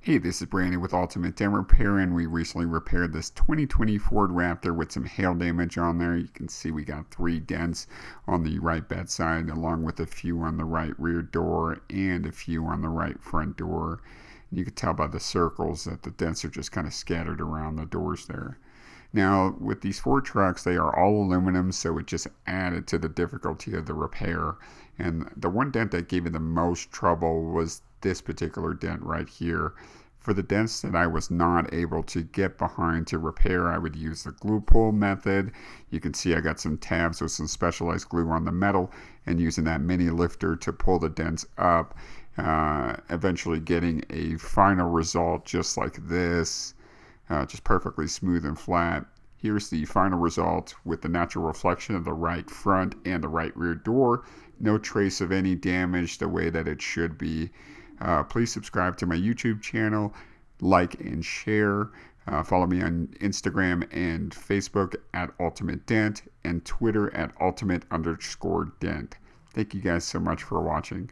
Hey, this is Brandon with Ultimate Dent Repair, and we recently repaired this 2020 Ford Raptor with some hail damage on there. You can see we got 3 dents on the right bedside, along with a few on the right rear door and a few on the right front door. And you can tell by the circles that the dents are just kind of scattered around the doors there. Now, with these Ford trucks, they are all aluminum, so it just added to the difficulty of the repair. And the one dent that gave me the most trouble was this particular dent right here. For the dents that I was not able to get behind to repair, I would use the glue pull method. You can see I got some tabs with some specialized glue on the metal and using that mini lifter to pull the dents up, eventually getting a final result just like this. Just perfectly smooth and flat. Here's the final result with the natural reflection of the right front and the right rear door. No trace of any damage, the way that it should be. Please subscribe to my YouTube channel, like and share. Follow me on Instagram and Facebook at Ultimate Dent and Twitter at Ultimate_Dent. Thank you guys so much for watching.